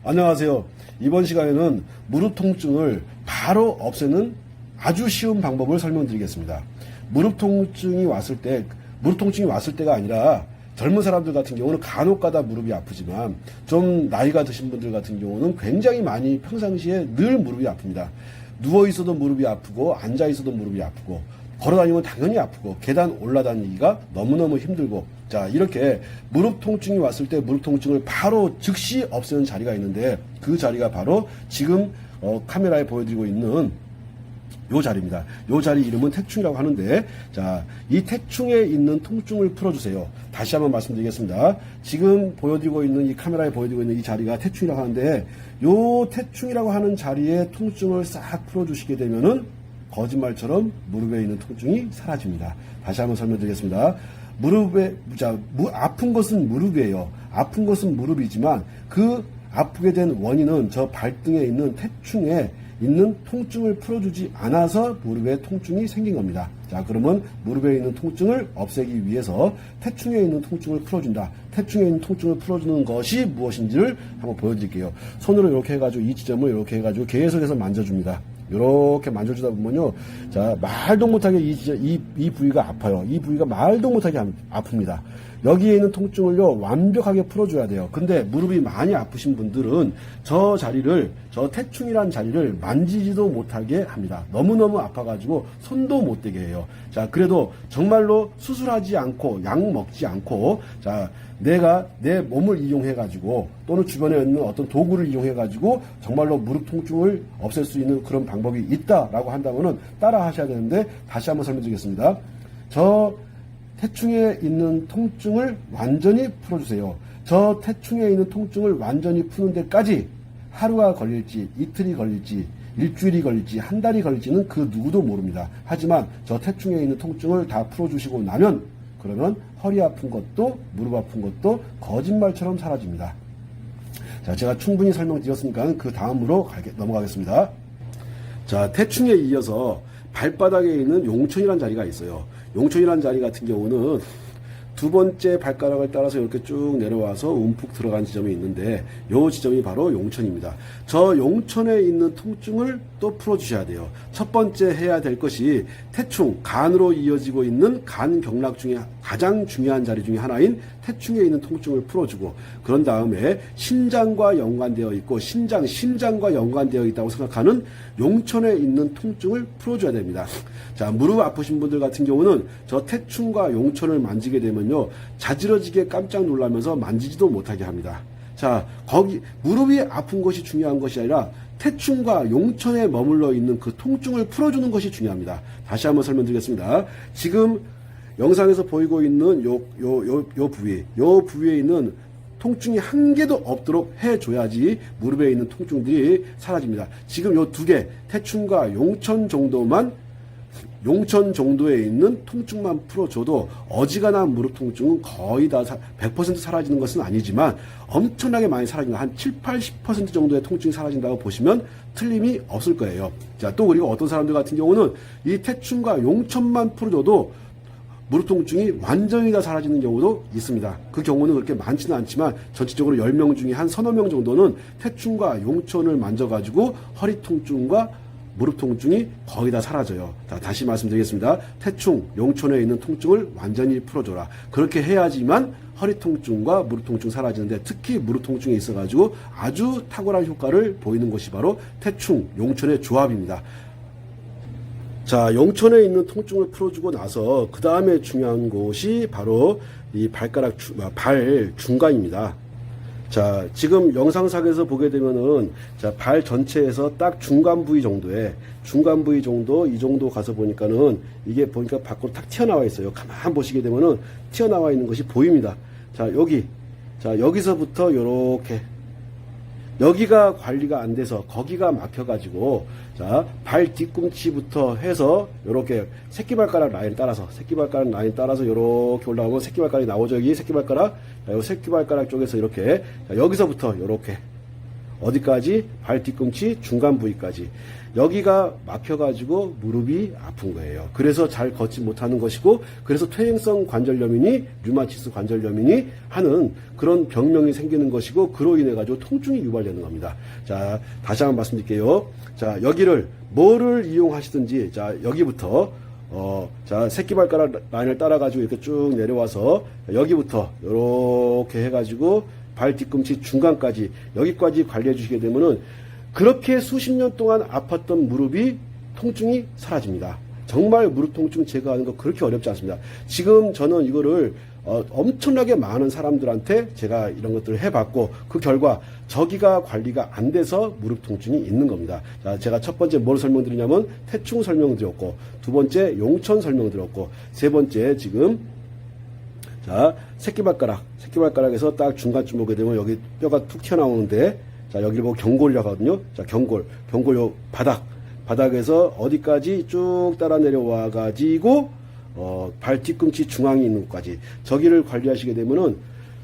안녕하세요. 이번 시간에는 무릎 통증을 바로 없애는 아주 쉬운 방법을 설명드리겠습니다. 무릎 통증이 왔을 때가 아니라 젊은 사람들 같은 경우는 간혹 가다 무릎이 아프지만 좀 나이가 드신 분들 같은 경우는 굉장히 많이 평상시에 늘 무릎이 아픕니다. 누워 있어도 무릎이 아프고 앉아 있어도 무릎이 아프고 걸어다니면 당연히 아프고 계단 올라다니기가 너무너무 힘들고, 자, 이렇게 무릎 통증이 왔을 때 무릎 통증을 바로 즉시 없애는 자리가 있는데, 그 자리가 바로 지금 카메라에 보여드리고 있는 요 자리입니다. 요 자리 이름은 태충이라고 하는데, 자, 이 태충에 있는 통증을 풀어주세요. 다시 한번 말씀드리겠습니다. 지금 보여드리고 있는 이 카메라에 보여드리고 있는 이 자리가 태충이라고 하는데, 요 태충이라고 하는 자리에 통증을 싹 풀어주시게 되면은 거짓말처럼 무릎에 있는 통증이 사라집니다. 다시 한번 설명드리겠습니다. 아픈 것은 무릎이에요. 아픈 것은 무릎이지만 그 아프게 된 원인은 저 발등에 있는 태충에 있는 통증을 풀어주지 않아서 무릎에 통증이 생긴 겁니다. 자, 그러면 무릎에 있는 통증을 없애기 위해서 태충에 있는 통증을 풀어준다. 태충에 있는 통증을 풀어주는 것이 무엇인지를 한번 보여드릴게요. 손으로 이렇게 해가지고 이 지점을 이렇게 해가지고 계속해서 만져줍니다. 이렇게 만져주다 보면요, 자, 말도 못하게 이 부위가 아파요. 이 부위가 말도 못하게 아픕니다. 여기에 있는 통증을요, 완벽하게 풀어줘야 돼요. 근데 무릎이 많이 아프신 분들은 저 태충이라는 자리를 만지지도 못하게 합니다. 너무너무 아파가지고 손도 못 대게 해요. 자, 그래도 정말로 수술하지 않고 약 먹지 않고, 자, 내가 내 몸을 이용해가지고 또는 주변에 있는 어떤 도구를 이용해가지고 정말로 무릎 통증을 없앨 수 있는 그런 방법이 있다라고 한다면은 따라 하셔야 되는데, 다시 한번 설명드리겠습니다. 저 태충에 있는 통증을 완전히 풀어주세요. 저 태충에 있는 통증을 완전히 푸는 데까지 하루가 걸릴지, 이틀이 걸릴지, 일주일이 걸릴지, 한 달이 걸릴지는 그 누구도 모릅니다. 하지만 저 태충에 있는 통증을 다 풀어주시고 나면, 그러면 허리 아픈 것도 무릎 아픈 것도 거짓말처럼 사라집니다. 자, 제가 충분히 설명드렸으니까 그 다음으로 넘어가겠습니다. 자, 태충에 이어서 발바닥에 있는 용천이라는 자리가 있어요. 용천이라는 자리 같은 경우는 두 번째 발가락을 따라서 이렇게 쭉 내려와서 움푹 들어간 지점이 있는데, 이 지점이 바로 용천입니다. 저 용천에 있는 통증을 또 풀어주셔야 돼요. 첫 번째 해야 될 것이 태충, 간으로 이어지고 있는 간 경락 중에 가장 중요한 자리 중에 하나인 태충에 있는 통증을 풀어주고, 그런 다음에 신장과 연관되어 있고 심장과 연관되어 있다고 생각하는 용천에 있는 통증을 풀어줘야 됩니다. 자, 무릎 아프신 분들 같은 경우는 저 태충과 용천을 만지게 되면요, 자지러지게 깜짝 놀라면서 만지지도 못하게 합니다. 자, 무릎이 아픈 것이 중요한 것이 아니라 태충과 용천에 머물러 있는 그 통증을 풀어주는 것이 중요합니다. 다시 한번 설명드리겠습니다. 지금 영상에서 보이고 있는 요 부위에 있는 통증이 한 개도 없도록 해줘야지 무릎에 있는 통증들이 사라집니다. 지금 요 두 개, 태충과 용천 정도에 있는 통증만 풀어줘도 어지간한 무릎 통증은 거의 다 100% 사라지는 것은 아니지만 엄청나게 많이 사라진다. 한 7, 80% 정도의 통증이 사라진다고 보시면 틀림이 없을 거예요. 자, 또 그리고 어떤 사람들 같은 경우는 이 태충과 용천만 풀어줘도 무릎 통증이 완전히 다 사라지는 경우도 있습니다. 그 경우는 그렇게 많지는 않지만 전체적으로 10명 중에 한 서너 명 정도는 태충과 용천을 만져가지고 허리 통증과 무릎 통증이 거의 다 사라져요. 자, 다시 말씀드리겠습니다. 태충, 용천에 있는 통증을 완전히 풀어줘라. 그렇게 해야지만 허리 통증과 무릎 통증 사라지는데, 특히 무릎 통증에 있어가지고 아주 탁월한 효과를 보이는 것이 바로 태충, 용천의 조합입니다. 자, 용천에 있는 통증을 풀어주고 나서 그 다음에 중요한 곳이 바로 이 발 중간입니다. 자, 지금 영상상에서 보게 되면은, 자, 발 전체에서 딱 중간 부위 정도, 이 정도 가서 보니까는 이게 보니까 밖으로 탁 튀어나와 있어요. 가만 보시게 되면은 튀어나와 있는 것이 보입니다. 자, 여기서부터 요렇게, 여기가 관리가 안 돼서 거기가 막혀가지고, 자, 발 뒤꿈치부터 해서 요렇게 새끼발가락 라인 따라서 요렇게 올라오면 새끼발가락이 나오죠. 여기 새끼발가락, 자, 요 새끼발가락 쪽에서 이렇게, 자, 여기서부터 요렇게 어디까지? 발 뒤꿈치 중간 부위까지. 여기가 막혀가지고 무릎이 아픈 거예요. 그래서 잘 걷지 못하는 것이고, 그래서 퇴행성 관절염이니 류마티스 관절염이니 하는 그런 병명이 생기는 것이고, 그로 인해 가지고 통증이 유발되는 겁니다. 자, 다시 한번 말씀드릴게요. 자, 여기를 뭐를 이용하시든지, 자, 여기부터 자, 새끼발가락 라인을 따라가지고 이렇게 쭉 내려와서 여기부터 이렇게 해가지고 발 뒤꿈치 중간까지 여기까지 관리해 주시게 되면은 그렇게 수십 년 동안 아팠던 무릎이 통증이 사라집니다. 정말 무릎 통증 제거하는 거 그렇게 어렵지 않습니다. 지금 저는 이거를 엄청나게 많은 사람들한테 제가 이런 것들을 해봤고, 그 결과 저기가 관리가 안 돼서 무릎 통증이 있는 겁니다. 자, 제가 첫 번째 뭘 설명드리냐면 태충 설명드렸고, 두 번째 용천 설명드렸고, 세 번째 지금 자, 새끼발가락에서 딱 중간쯤 오게 되면 여기 뼈가 툭 튀어나오는데, 자, 여기를 보고 경골이라고 하거든요. 자, 경골 요 바닥에서 어디까지 쭉 따라 내려와 가지고 발 뒤꿈치 중앙에 있는 곳까지 저기를 관리하시게 되면은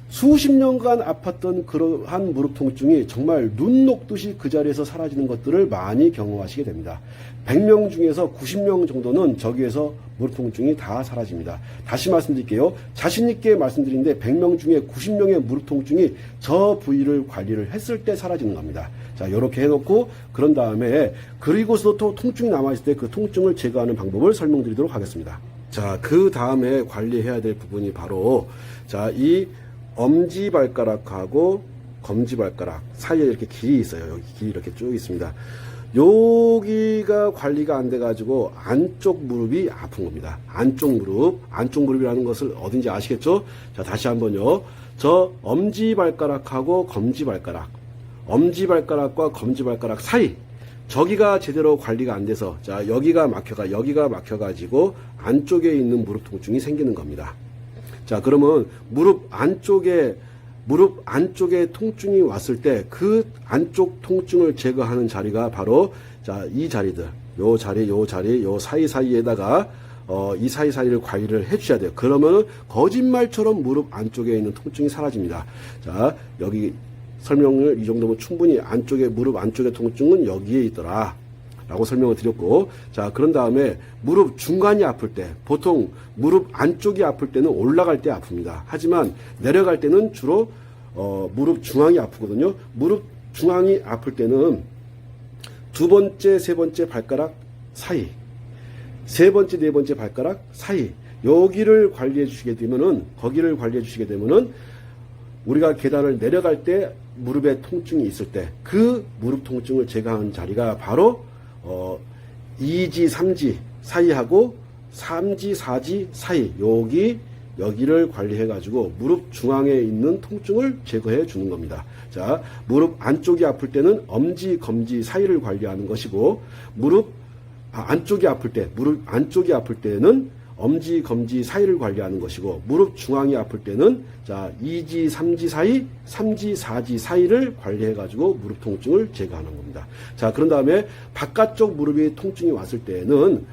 수십 년간 아팠던 그러한 무릎 통증이 정말 눈 녹듯이 그 자리에서 사라지는 것들을 많이 경험하시게 됩니다. 100명 중에서 90명 정도는 저기에서 무릎 통증이 다 사라집니다. 다시 말씀드릴게요. 자신 있게 말씀드리는데 100명 중에 90명의 무릎 통증이 저 부위를 관리를 했을 때 사라지는 겁니다. 자, 이렇게 해놓고 그런 다음에 그리고서도 또 통증이 남아있을 때 그 통증을 제거하는 방법을 설명드리도록 하겠습니다. 자, 그 다음에 관리해야 될 부분이 바로 자, 이 엄지발가락하고 검지발가락 사이에 이렇게 길이 있어요. 여기 길이 이렇게 쭉 있습니다. 여기가 관리가 안 돼가지고 안쪽 무릎이 아픈 겁니다. 안쪽 무릎이라는 것을 어딘지 아시겠죠? 자, 다시 한번요. 저 엄지발가락하고 엄지발가락과 검지발가락 사이, 저기가 제대로 관리가 안 돼서, 자, 여기가 막혀가지고 안쪽에 있는 무릎 통증이 생기는 겁니다. 자, 그러면 무릎 안쪽에 통증이 왔을 때 그 안쪽 통증을 제거하는 자리가 바로 자, 이 자리들, 요 사이사이에다가 이 사이사이를 관리를 해 주셔야 돼요. 그러면은 거짓말처럼 무릎 안쪽에 있는 통증이 사라집니다. 자, 여기 설명을 이 정도면 충분히 무릎 안쪽의 통증은 여기에 있더라 라고 설명을 드렸고, 자, 그런 다음에 무릎 중간이 아플 때, 보통 무릎 안쪽이 아플 때는 올라갈 때 아픕니다. 하지만 내려갈 때는 주로 무릎 중앙이 아프거든요. 무릎 중앙이 아플 때는 두 번째, 세 번째 발가락 사이, 세 번째, 네 번째 발가락 사이, 거기를 관리해 주시게 되면은 우리가 계단을 내려갈 때 무릎에 통증이 있을 때 그 무릎 통증을 제거하는 자리가 바로 2지, 3지 사이하고 3지, 4지 사이, 여기를 관리해 가지고 무릎 중앙에 있는 통증을 제거해 주는 겁니다. 자, 무릎 안쪽이 아플 때는 엄지, 검지 사이를 관리하는 것이고, 무릎 안쪽이 아플 때는 엄지, 검지 사이를 관리하는 것이고, 무릎 중앙이 아플 때는 자, 2지, 3지 사이, 3지, 4지 사이를 관리해 가지고 무릎 통증을 제거하는 겁니다. 자, 그런 다음에 바깥쪽 무릎에 통증이 왔을 때는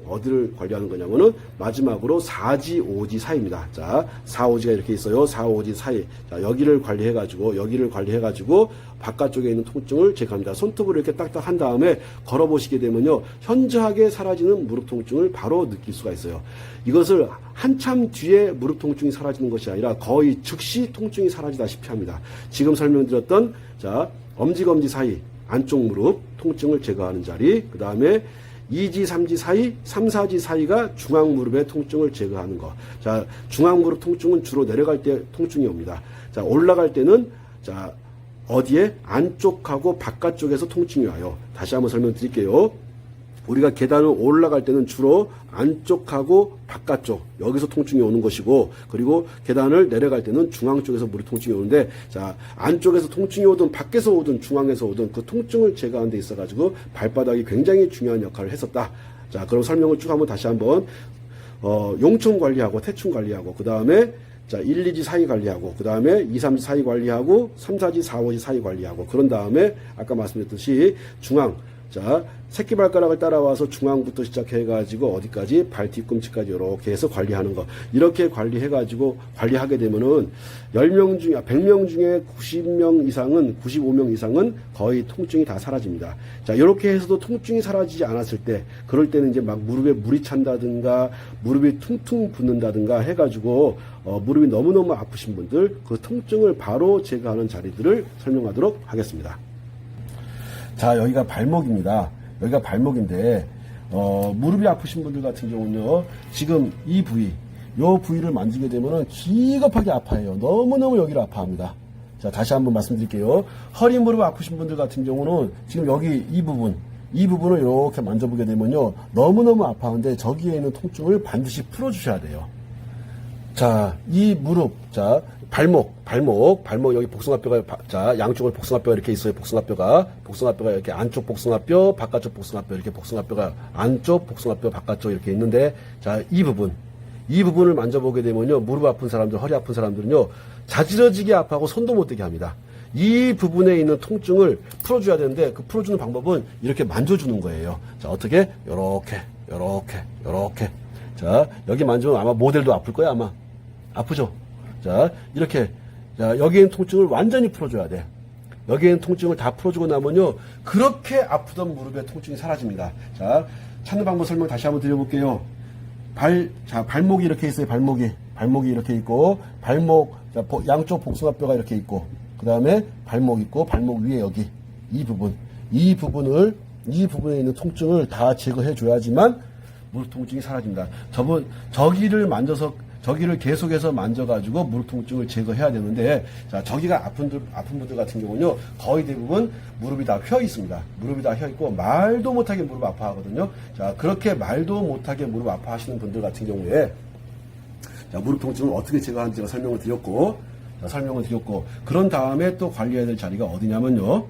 어디를 관리하는 거냐면은 마지막으로 4지, 5지 사이입니다. 자, 4, 5지가 이렇게 있어요. 4, 5지 사이. 자, 여기를 관리해 가지고 바깥쪽에 있는 통증을 제거합니다. 손톱으로 이렇게 딱딱 한 다음에 걸어 보시게 되면요, 현저하게 사라지는 무릎 통증을 바로 느낄 수가 있어요. 이것을 한참 뒤에 무릎 통증이 사라지는 것이 아니라 거의 즉시 통증이 사라지다시피 합니다. 지금 설명드렸던 자, 엄지, 검지 사이 안쪽 무릎 통증을 제거하는 자리, 그 다음에 2지, 3지 사이, 3, 4지 사이가 중앙 무릎의 통증을 제거하는 거. 자, 중앙 무릎 통증은 주로 내려갈 때 통증이 옵니다. 자, 올라갈 때는 자, 어디에? 안쪽하고 바깥쪽에서 통증이 와요. 다시 한번 설명드릴게요. 우리가 계단을 올라갈 때는 주로 안쪽하고 바깥쪽, 여기서 통증이 오는 것이고, 그리고 계단을 내려갈 때는 중앙 쪽에서 무릎 통증이 오는데, 자, 안쪽에서 통증이 오든 밖에서 오든 중앙에서 오든 그 통증을 제거하는 데 있어가지고 발바닥이 굉장히 중요한 역할을 했었다. 자, 그럼 설명을 쭉 한번 다시 한번 용천 관리하고 태충 관리하고, 그 다음에 자, 1, 2지 사이 관리하고, 그 다음에 2, 3지 사이 관리하고, 3, 4지, 4, 5지 사이 관리하고, 그런 다음에 아까 말씀드렸듯이 중앙 자, 새끼발가락을 따라와서 중앙부터 시작해가지고 어디까지 발 뒤꿈치까지 이렇게 해서 관리하는 거. 이렇게 관리해가지고 관리하게 되면은 10명 중에, 100명 중에 90명 이상은, 95명 이상은 거의 통증이 다 사라집니다. 자, 이렇게 해서도 통증이 사라지지 않았을 때, 그럴 때는 이제 막 무릎에 물이 찬다든가, 무릎이 퉁퉁 붓는다든가 해가지고, 무릎이 너무너무 아프신 분들, 그 통증을 바로 제거하는 자리들을 설명하도록 하겠습니다. 자, 여기가 발목입니다. 여기가 발목인데, 무릎이 아프신 분들 같은 경우는요, 지금 이 부위, 요 부위를 만지게 되면은 기겁하게 아파해요. 너무너무 여기를 아파합니다. 자, 다시 한번 말씀드릴게요. 허리, 무릎 아프신 분들 같은 경우는 지금 여기 이 부분을 이렇게 만져보게 되면요, 너무너무 아파하는데 저기에 있는 통증을 반드시 풀어주셔야 돼요. 자, 이 무릎, 자, 발목, 여기 복숭아뼈가, 자, 양쪽을 복숭아뼈가 이렇게 있어요. 복숭아뼈가 이렇게 안쪽 복숭아뼈, 바깥쪽 복숭아뼈, 이렇게 복숭아뼈가 안쪽, 복숭아뼈, 바깥쪽 이렇게 있는데, 자, 이 부분을 만져보게 되면요, 무릎 아픈 사람들, 허리 아픈 사람들은요, 자지러지게 아파하고 손도 못 대게 합니다. 이 부분에 있는 통증을 풀어줘야 되는데, 그 풀어주는 방법은 이렇게 만져주는 거예요. 자, 어떻게? 요렇게. 자, 여기 만지면 아마 모델도 아플 거야, 아마. 아프죠? 자, 이렇게. 자, 여기에 있는 통증을 완전히 풀어줘야 돼. 여기에 있는 통증을 다 풀어주고 나면요, 그렇게 아프던 무릎의 통증이 사라집니다. 자, 찾는 방법 설명 다시 한번 드려볼게요. 발목이 이렇게 있어요, 발목이 이렇게 있고, 자, 양쪽 복숭아뼈가 이렇게 있고, 그 다음에 발목 있고, 발목 위에 여기, 이 부분에 있는 통증을 다 제거해 줘야지만 무릎 통증이 사라집니다. 저기를 계속해서 만져가지고 무릎 통증을 제거해야 되는데, 자, 저기가 아픈 분들 같은 경우는요, 거의 대부분 무릎이 다 휘어 있습니다. 무릎이 다 휘어 있고, 말도 못하게 무릎 아파하거든요. 자, 그렇게 말도 못하게 무릎 아파하시는 분들 같은 경우에, 자, 무릎 통증을 어떻게 제거하는지 제가 설명을 드렸고, 그런 다음에 또 관리해야 될 자리가 어디냐면요.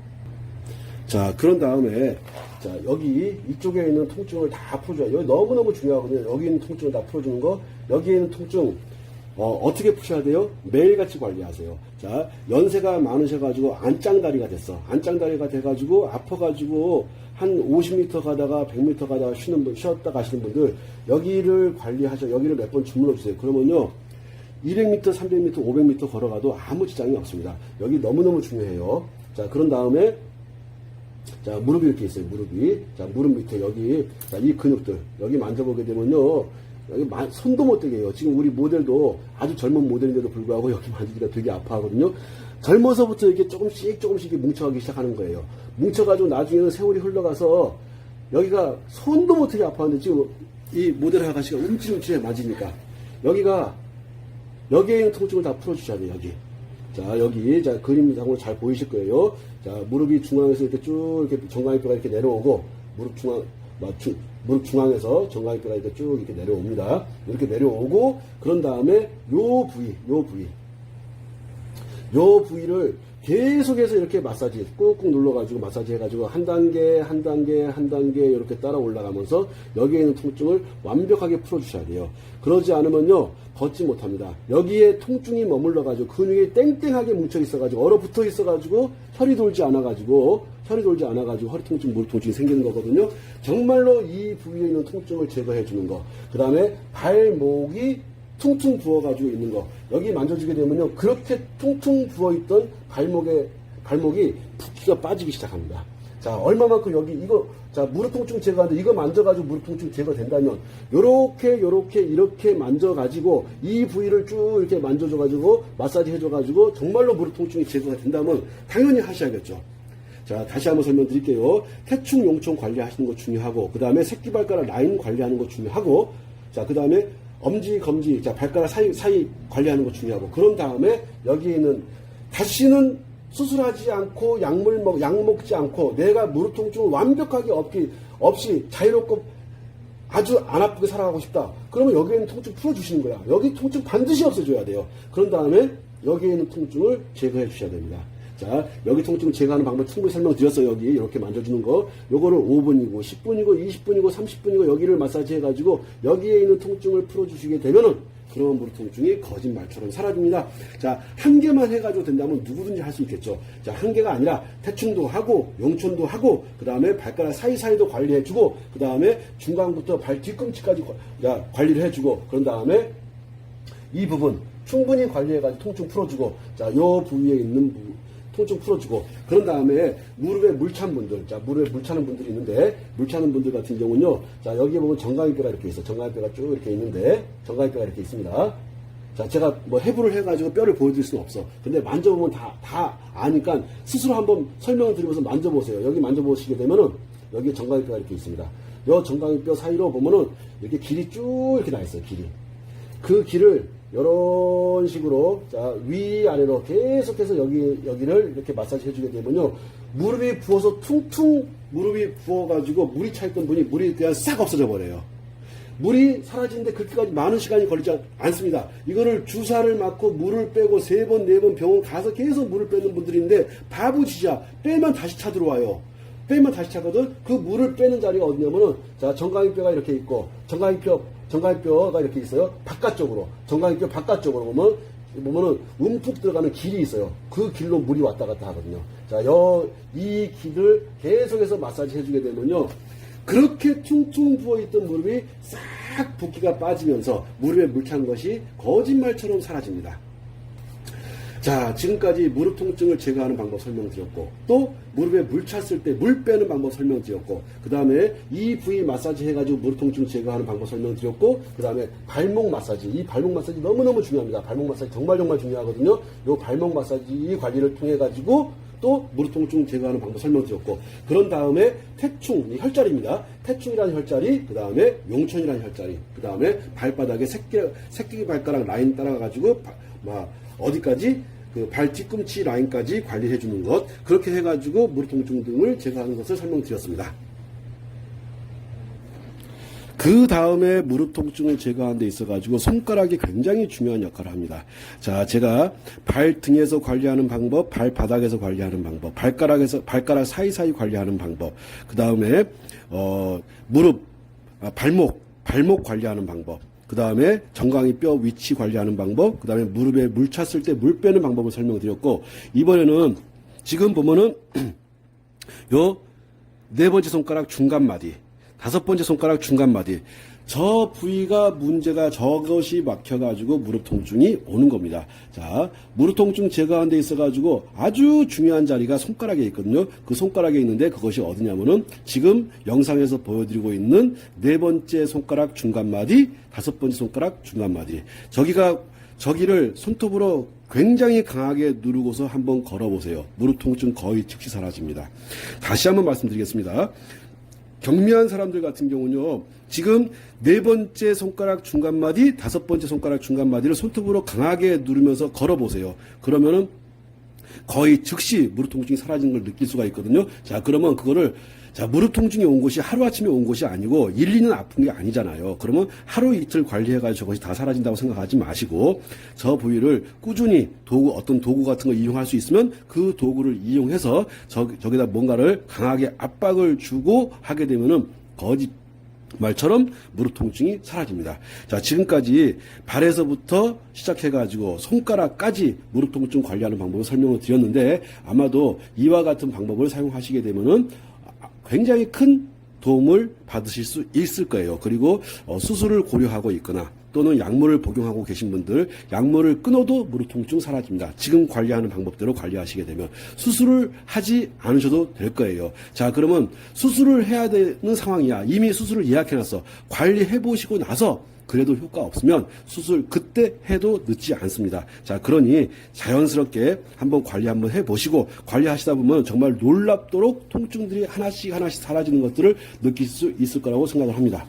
자, 그런 다음에, 자, 여기, 이쪽에 있는 통증을 다 풀어줘요. 여기 너무너무 중요하거든요. 여기 있는 통증을 다 풀어주는 거. 여기에 있는 통증, 어떻게 푸셔야 돼요? 매일같이 관리하세요. 자, 연세가 많으셔가지고 안짱다리가 됐어. 안짱다리가 돼가지고, 아파가지고, 한 50m 가다가 100m 가다가 쉬었다 가시는 분들, 여기를 여기를 몇 번 주물러 주세요. 그러면요, 200m, 300m, 500m 걸어가도 아무 지장이 없습니다. 여기 너무너무 중요해요. 자, 그런 다음에, 자, 무릎이 이렇게 있어요, 무릎이. 자, 무릎 밑에 여기, 자, 이 근육들, 여기 만져보게 되면요, 여기 손도 못 대게 해요. 지금 우리 모델도 아주 젊은 모델인데도 불구하고 여기 만지기가 되게 아파하거든요. 젊어서부터 이렇게 조금씩 뭉쳐가기 시작하는 거예요. 뭉쳐가지고 나중에는 세월이 흘러가서 여기가 손도 못 대게 아파하는데 지금 이 모델 아가씨가 움찔움찔해 맞으니까 여기에 있는 통증을 다 풀어주셔야 돼요, 여기. 자, 여기, 자, 그림상으로 잘 보이실 거예요. 자, 무릎이 중앙에서 이렇게 쭉, 이렇게 정강이뼈가 이렇게 내려오고, 무릎 중앙에서 정강이뼈가 이렇게 쭉 이렇게 내려옵니다. 이렇게 내려오고, 그런 다음에 요 부위를 계속해서 이렇게 마사지, 꾹꾹 눌러가지고 마사지 해가지고 한 단계 이렇게 따라 올라가면서 여기에 있는 통증을 완벽하게 풀어주셔야 돼요. 그러지 않으면요, 걷지 못합니다. 여기에 통증이 머물러가지고 근육이 땡땡하게 뭉쳐있어가지고 얼어붙어 있어가지고 혈이 돌지 않아가지고 허리 통증, 무릎 통증이 생기는 거거든요. 정말로 이 부위에 있는 통증을 제거해 주는 거. 그 다음에 발목이 퉁퉁 부어가지고 있는 거. 여기 만져주게 되면요, 그렇게 퉁퉁 부어있던 발목이 붓기가 빠지기 시작합니다. 자, 얼마만큼 자, 무릎 통증 제거하는데 이거 만져가지고 무릎 통증 제거된다면, 이렇게 만져가지고 이 부위를 쭉 이렇게 만져줘가지고 마사지 해줘가지고 정말로 무릎 통증이 제거가 된다면 당연히 하셔야겠죠. 자, 다시 한번 설명드릴게요. 태충, 용총 관리하시는 거 중요하고, 그 다음에 새끼발가락 라인 관리하는 거 중요하고, 자, 그 다음에 엄지, 검지, 자, 발가락 사이 관리하는 거 중요하고, 그런 다음에 여기에는 다시는 수술하지 않고 약 먹지 않고 내가 무릎 통증을 완벽하게 없이 자유롭고 아주 안 아프게 살아가고 싶다. 그러면 여기에 있는 통증 풀어주시는 거야. 여기 통증 반드시 없애줘야 돼요. 그런 다음에 여기에 있는 통증을 제거해 주셔야 됩니다. 자, 여기 통증을 제거하는 방법 충분히 설명드렸어요. 여기 이렇게 만져주는 거. 요거를 5분이고 10분이고 20분이고 30분이고 여기를 마사지 해가지고 여기에 있는 통증을 풀어주시게 되면은 그런 무릎 통증이 거짓말처럼 사라집니다. 자, 한 개만 해가지고 된다면 누구든지 할 수 있겠죠. 자, 한 개가 아니라 태충도 하고 용촌도 하고 그 다음에 발가락 사이사이도 관리해주고 그 다음에 중간부터 발 뒤꿈치까지 관리를 해주고 그런 다음에 이 부분 충분히 관리해가지고 통증 풀어주고 자, 요 부위에 있는 통증 풀어주고 그런 다음에 무릎에 물 찬 분들, 자, 무릎에 물 차는 분들이 있는데 물 차는 분들 같은 경우는요, 자, 여기에 보면 정강이뼈가 이렇게 있어. 정강이뼈가 쭉 이렇게 있는데 정강이뼈가 이렇게 있습니다. 자, 제가 뭐 해부를 해가지고 뼈를 보여드릴 수는 없어. 근데 만져보면 다 아니까 스스로 한번 설명을 드리면서 만져보세요. 여기 만져보시게 되면은 여기 정강이뼈가 이렇게 있습니다. 요 정강이뼈 사이로 보면은 이렇게 길이 쭉 이렇게 나 있어요. 길이. 그 길을 이런 식으로 자, 위아래로 계속해서 여기를 이렇게 마사지 해주게 되면요, 무릎이 부어서 퉁퉁 무릎이 부어가지고 물이 차있던 분이 물이 그냥 싹 없어져 버려요. 물이 사라지는데 그렇게까지 많은 시간이 걸리지 않습니다. 이거를 주사를 맞고 물을 빼고 3번, 4번 병원 가서 계속 물을 빼는 분들인데 바보지자. 빼면 다시 차 들어와요. 빼면 다시 차거든. 그 물을 빼는 자리가 어디냐면은 자, 정강이뼈가 이렇게 있고 정강이뼈가 이렇게 있어요. 바깥쪽으로. 정강이뼈 바깥쪽으로 보면은 움푹 들어가는 길이 있어요. 그 길로 물이 왔다 갔다 하거든요. 자, 이 길을 계속해서 마사지 해주게 되면요, 그렇게 퉁퉁 부어있던 무릎이 싹 붓기가 빠지면서 무릎에 물 찬 것이 거짓말처럼 사라집니다. 자, 지금까지 무릎 통증을 제거하는 방법 설명드렸고, 또 무릎에 물 찼을 때 물 빼는 방법 설명드렸고, 그 다음에 이 부위 마사지 해가지고 무릎 통증 제거하는 방법 설명드렸고, 그 다음에 발목 마사지, 이 발목 마사지 너무너무 중요합니다. 발목 마사지 정말 중요하거든요. 이 발목 마사지 관리를 통해가지고 또 무릎 통증 제거하는 방법 설명드렸고, 그런 다음에 태충, 이 혈자리입니다. 태충이라는 혈자리, 그 다음에 용천이라는 혈자리, 그 다음에 발바닥에 새끼 발가락 라인 따라가지고 어디까지 그 발 뒤꿈치 라인까지 관리해 주는 것, 그렇게 해가지고 무릎 통증 등을 제거하는 것을 설명드렸습니다. 그 다음에 무릎 통증을 제거하는 데 있어가지고 손가락이 굉장히 중요한 역할을 합니다. 자, 제가 발등에서 관리하는 방법, 발바닥에서 관리하는 방법, 발가락 사이사이 관리하는 방법, 그 다음에 발목 관리하는 방법, 그 다음에 정강이 뼈 위치 관리하는 방법, 그 다음에 무릎에 물 찼을 때 물 빼는 방법을 설명드렸고, 이번에는 지금 보면은 요 4번째 손가락 중간마디, 5번째 손가락 중간마디, 저 부위가 문제가 저것이 막혀가지고 무릎 통증이 오는 겁니다. 자, 무릎 통증 제거하는 데 있어가지고 아주 중요한 자리가 손가락에 있거든요. 그 손가락에 있는데 그것이 어디냐면은 지금 영상에서 보여드리고 있는 4번째 손가락 중간마디, 5번째 손가락 중간마디. 저기를 손톱으로 굉장히 강하게 누르고서 한번 걸어보세요. 무릎 통증 거의 즉시 사라집니다. 다시 한번 말씀드리겠습니다. 경미한 사람들 같은 경우는요, 지금 4번째 손가락 중간마디, 5번째 손가락 중간마디를 손톱으로 강하게 누르면서 걸어보세요. 그러면은 거의 즉시 무릎 통증이 사라지는 걸 느낄 수가 있거든요. 자, 그러면 그거를, 자, 무릎 통증이 온 것이 하루아침에 온 것이 아니고 1, 2년 아픈 게 아니잖아요. 그러면 하루 이틀 관리해가지고 저것이 다 사라진다고 생각하지 마시고, 저 부위를 꾸준히 어떤 도구 같은 거 이용할 수 있으면 그 도구를 이용해서 저기다 뭔가를 강하게 압박을 주고 하게 되면은 말처럼 무릎 통증이 사라집니다. 자, 지금까지 발에서부터 시작해가지고 손가락까지 무릎 통증 관리하는 방법을 설명을 드렸는데, 아마도 이와 같은 방법을 사용하시게 되면은 굉장히 큰 도움을 받으실 수 있을 거예요. 그리고 수술을 고려하고 있거나 또는 약물을 복용하고 계신 분들, 약물을 끊어도 무릎 통증 사라집니다. 지금 관리하는 방법대로 관리하시게 되면 수술을 하지 않으셔도 될 거예요. 자, 그러면 수술을 해야 되는 상황이야. 이미 수술을 예약해놨어. 관리해 보시고 나서 그래도 효과 없으면 수술 그때 해도 늦지 않습니다. 자, 그러니 자연스럽게 한번 관리 한번 해보시고, 관리하시다 보면 정말 놀랍도록 통증들이 하나씩 사라지는 것들을 느낄 수 있을 거라고 생각을 합니다.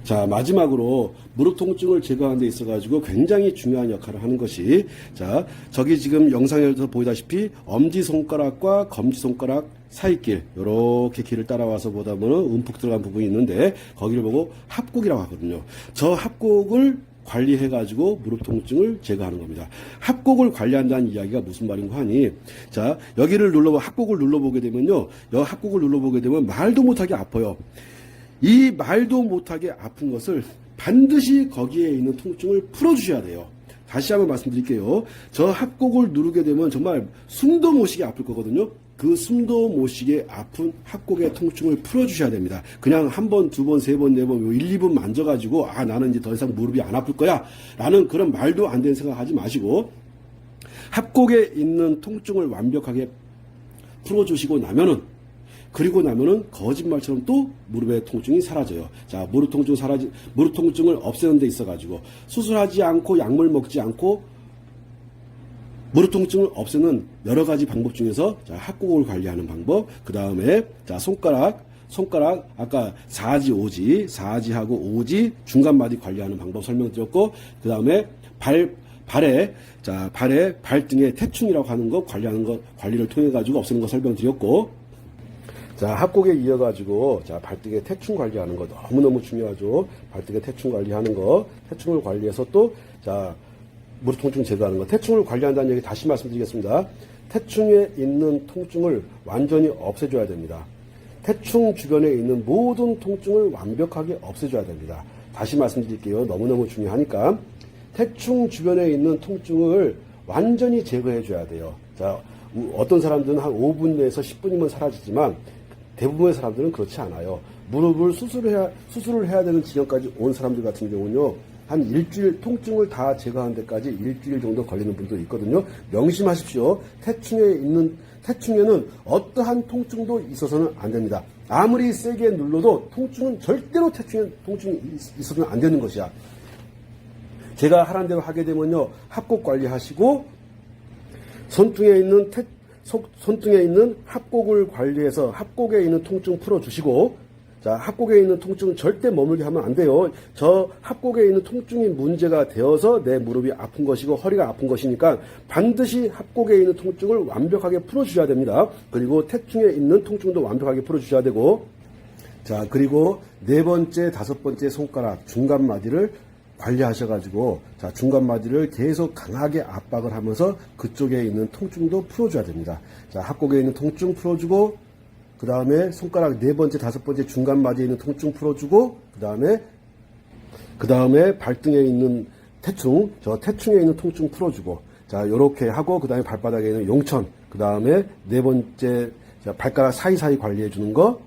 자, 마지막으로 무릎 통증을 제거하는 데 있어가지고 굉장히 중요한 역할을 하는 것이, 자, 저기 지금 영상에서 보이다시피 엄지손가락과 검지손가락 사이길, 요렇게 길을 따라와서 보다 보면 움푹 들어간 부분이 있는데 거기를 보고 합곡이라고 하거든요. 저 합곡을 관리해가지고 무릎 통증을 제거하는 겁니다. 합곡을 관리한다는 이야기가 무슨 말인가 하니, 자, 여기를 합곡을 눌러보게 되면요, 여 합곡을 눌러보게 되면 말도 못하게 아파요. 이 말도 못하게 아픈 것을 반드시 거기에 있는 통증을 풀어주셔야 돼요. 다시 한번 말씀드릴게요. 저 합곡을 누르게 되면 정말 숨도 못 쉬게 아플 거거든요. 그 숨도 못 쉬게 아픈 합곡의 통증을 풀어주셔야 됩니다. 그냥 한 번, 두 번, 세 번, 네 번, 1, 2분 만져가지고 나는 이제 더 이상 무릎이 안 아플 거야 라는 그런 말도 안 되는 생각하지 마시고 합곡에 있는 통증을 완벽하게 풀어주시고 나면은 그리고 나면은 거짓말처럼 또 무릎의 통증이 사라져요. 자, 무릎 통증을 없애는 데 있어가지고 수술하지 않고 약물 먹지 않고 무릎 통증을 없애는 여러 가지 방법 중에서 자, 합곡을 관리하는 방법, 그 다음에 자, 손가락 아까 4지, 5지, 4지하고 5지 중간 마디 관리하는 방법 설명드렸고, 그 다음에 발등에 태충이라고 하는 거 관리를 통해 가지고 없애는 거 설명드렸고, 자, 합곡에 이어가지고, 자, 발등에 태충 관리하는 거 너무너무 중요하죠. 발등에 태충 관리하는 거, 태충을 관리해서 또, 자, 무릎 통증 제거하는 거. 태충을 관리한다는 얘기 다시 말씀드리겠습니다. 태충에 있는 통증을 완전히 없애줘야 됩니다. 태충 주변에 있는 모든 통증을 완벽하게 없애줘야 됩니다. 다시 말씀드릴게요. 너무너무 중요하니까. 태충 주변에 있는 통증을 완전히 제거해줘야 돼요. 자, 어떤 사람들은 한 5분 내에서 10분이면 사라지지만 대부분의 사람들은 그렇지 않아요. 무릎을 수술을 해야 되는 지경까지 온 사람들 같은 경우는요, 한 일주일 통증을 다 제거하는 데까지 일주일 정도 걸리는 분도 있거든요. 명심하십시오. 태충에는 어떠한 통증도 있어서는 안 됩니다. 아무리 세게 눌러도 통증은 절대로 통증이 있어서는 안 되는 것이야. 제가 하라는 대로 하게 되면요, 합곡 관리하시고 손등에 있는 합곡을 관리해서 합곡에 있는 통증 풀어주시고, 자, 합곡에 있는 통증은 절대 머물게 하면 안 돼요. 저 합곡에 있는 통증이 문제가 되어서 내 무릎이 아픈 것이고 허리가 아픈 것이니까 반드시 합곡에 있는 통증을 완벽하게 풀어주셔야 됩니다. 그리고 태충에 있는 통증도 완벽하게 풀어주셔야 되고, 자, 그리고 네 번째, 다섯 번째 손가락 중간 마디를 관리하셔가지고, 자, 중간 마디를 계속 강하게 압박을 하면서 그쪽에 있는 통증도 풀어줘야 됩니다. 자, 합곡에 있는 통증 풀어주고, 그 다음에 손가락 네 번째, 다섯 번째 중간 마디에 있는 통증 풀어주고, 그 다음에 발등에 있는 저 태충에 있는 통증 풀어주고, 자, 요렇게 하고, 그 다음에 발바닥에 있는 용천, 그 다음에 네 번째, 자, 발가락 사이사이 관리해주는 거,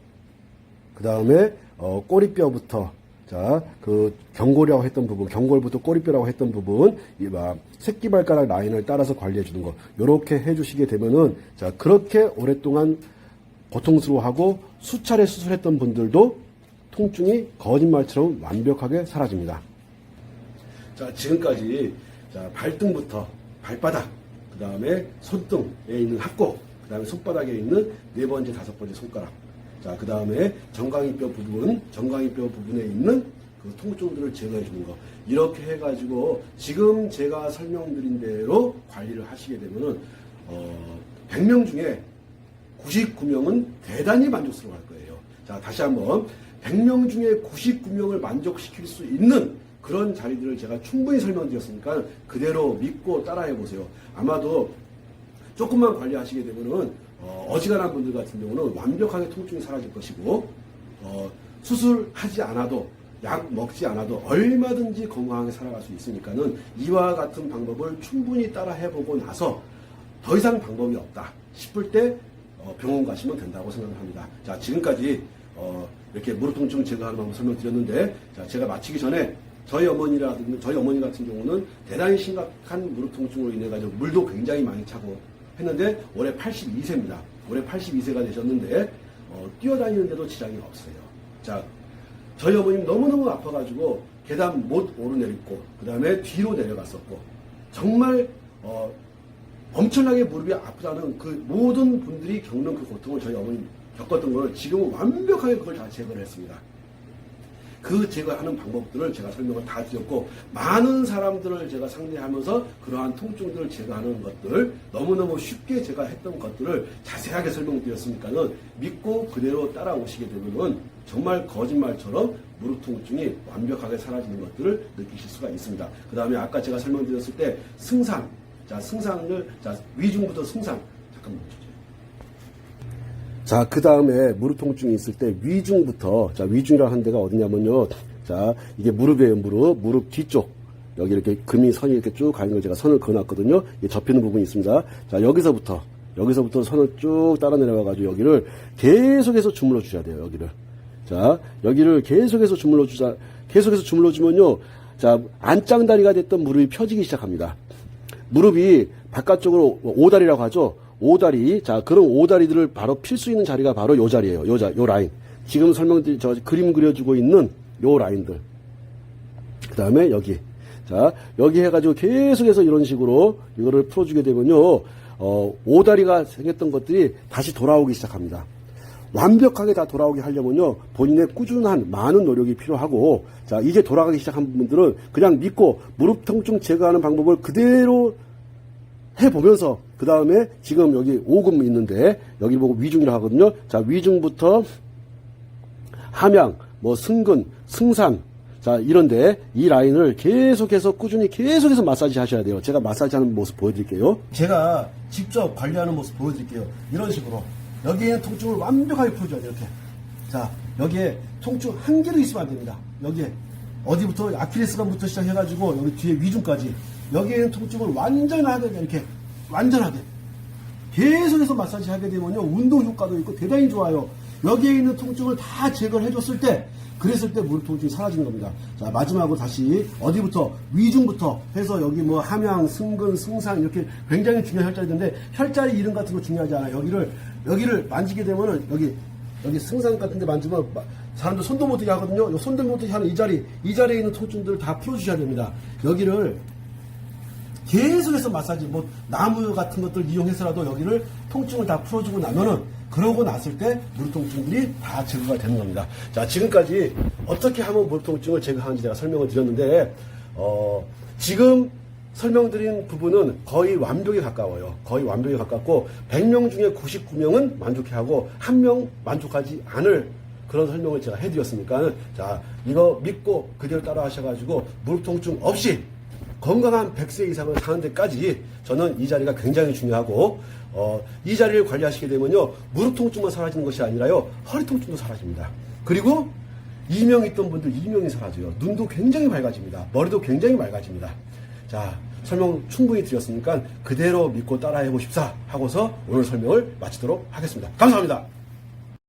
그 다음에, 꼬리뼈부터, 자, 그 경골이라고 했던 부분, 경골부터 꼬리뼈라고 했던 부분, 새끼발가락 라인을 따라서 관리해주는 거, 요렇게 해주시게 되면은, 자, 그렇게 오랫동안 고통스러워하고 수차례 수술했던 분들도 통증이 거짓말처럼 완벽하게 사라집니다. 자, 지금까지 자, 발등부터 발바닥, 그 다음에 손등에 있는 합곡, 그 다음에 손바닥에 있는 네 번째, 다섯 번째 손가락, 자, 그 다음에 정강이뼈 부분에 있는 그 통증들을 제거해 주는 거, 이렇게 해가지고 지금 제가 설명드린 대로 관리를 하시게 되면은 100명 중에 99명은 대단히 만족스러워할 거예요. 자, 다시 한번 100명 중에 99명을 만족시킬 수 있는 그런 자리들을 제가 충분히 설명드렸으니까 그대로 믿고 따라해 보세요. 아마도 조금만 관리하시게 되면은 어지간한 분들 같은 경우는 완벽하게 통증이 사라질 것이고, 수술하지 않아도, 약 먹지 않아도 얼마든지 건강하게 살아갈 수 있으니까는 이와 같은 방법을 충분히 따라 해보고 나서 더 이상 방법이 없다 싶을 때 병원 가시면 된다고 생각합니다. 자, 지금까지 이렇게 무릎 통증 제거하는 방법 설명드렸는데, 자, 제가 마치기 전에 저희 어머니 같은 경우는 대단히 심각한 무릎 통증으로 인해 가지고 물도 굉장히 많이 차고 했는데 올해 82세입니다. 올해 82세가 되셨는데 뛰어다니는데도 지장이 없어요. 자, 저희 어머님 너무너무 아파가지고 계단 못 오르내리고 그 다음에 뒤로 내려갔었고, 정말 엄청나게 무릎이 아프다는 그 모든 분들이 겪는 그 고통을 저희 어머님 겪었던 걸 지금은 완벽하게 그걸 다 제거를 했습니다. 그 제거하는 방법들을 제가 설명을 다 드렸고, 많은 사람들을 제가 상대하면서 그러한 통증들을 제거하는 것들, 너무너무 쉽게 제가 했던 것들을 자세하게 설명드렸으니까는 믿고 그대로 따라오시게 되면은 정말 거짓말처럼 무릎 통증이 완벽하게 사라지는 것들을 느끼실 수가 있습니다. 그 다음에 아까 제가 설명드렸을 때 승상, 자, 위중부터 승상, 잠깐만 멈춰줘요. 자, 그 다음에 무릎 통증이 있을 때 위중부터, 자, 위중이라고 하는 데가 어디냐면요. 자, 이게 무릎이에요, 무릎 뒤쪽. 여기 이렇게 금이 선이 이렇게 쭉 가는 걸 제가 선을 그어놨거든요. 이게 접히는 부분이 있습니다. 자, 여기서부터 선을 쭉 따라 내려가가지고 여기를 계속해서 주물러 주셔야 돼요, 여기를. 자, 여기를 계속해서 주물러주면요. 자, 안짱다리가 됐던 무릎이 펴지기 시작합니다. 무릎이 바깥쪽으로 오다리라고 하죠. 오다리. 자, 그런 오다리들을 바로 필 수 있는 자리가 바로 요 자리예요. 요 라인. 지금 저 그림 그려주고 있는 요 라인들. 그 다음에 여기. 자, 여기 해가지고 계속해서 이런 식으로 이거를 풀어주게 되면요. 오다리가 생겼던 것들이 다시 돌아오기 시작합니다. 완벽하게 다 돌아오게 하려면요. 본인의 꾸준한 많은 노력이 필요하고, 자, 이제 돌아가기 시작한 분들은 그냥 믿고 무릎 통증 제거하는 방법을 그대로 해보면서, 그 다음에 지금 여기 오금 있는데, 여기 보고 위중이라고 하거든요. 자, 위중부터 함양, 뭐 승근, 승산, 자, 이런데 이 라인을 계속해서 꾸준히 계속해서 마사지 하셔야 돼요. 제가 마사지 하는 모습 보여드릴게요. 제가 직접 관리하는 모습 보여드릴게요. 이런 식으로. 여기에 있는 통증을 완벽하게 풀어줘야 돼요. 이렇게. 자, 여기에 통증 한 개도 있으면 안 됩니다. 여기에 어디부터 아킬레스건부터 시작해가지고 여기 뒤에 위중까지 여기에 있는 통증을 완전하게 이렇게 완전하게 계속해서 마사지 하게 되면요. 운동 효과도 있고 대단히 좋아요. 여기에 있는 통증을 다 제거를 해줬을 때, 그랬을 때 무릎 통증이 사라지는 겁니다. 자, 마지막으로 다시 어디부터 위중부터 해서 여기 뭐 함양, 승근, 승산 이렇게 굉장히 중요한 혈자리인데 혈자리 이름 같은 거 중요하지 않아요. 여기를 만지게 되면은 여기 승산 같은 데 만지면 사람들 손도 못 대게 하거든요. 손도 못 대게 하는 이 자리에 있는 통증들을 다 풀어주셔야 됩니다. 여기를 계속해서 마사지, 뭐 나무 같은 것들 이용해서라도 여기를 통증을 다 풀어주고 나면은, 그러고 났을 때 무릎 통증들이 다 제거가 되는 겁니다. 자, 지금까지 어떻게 하면 무릎 통증을 제거하는지 제가 설명을 드렸는데, 지금 설명드린 부분은 거의 완벽에 가까워요. 거의 완벽에 가깝고 100명 중에 99명은 만족해하고 1명 만족하지 않을 그런 설명을 제가 해드렸으니까, 자, 이거 믿고 그대로 따라 하셔가지고 무릎 통증 없이 건강한 100세 이상을 사는 데까지 저는 이 자리가 굉장히 중요하고, 이 자리를 관리하시게 되면요, 무릎 통증만 사라지는 것이 아니라요, 허리 통증도 사라집니다. 그리고 이명 있던 분들 이명이 사라져요. 눈도 굉장히 밝아집니다. 머리도 굉장히 맑아집니다. 자, 설명 충분히 드렸으니까 그대로 믿고 따라해 보십사 하고서 오늘 설명을 마치도록 하겠습니다. 감사합니다.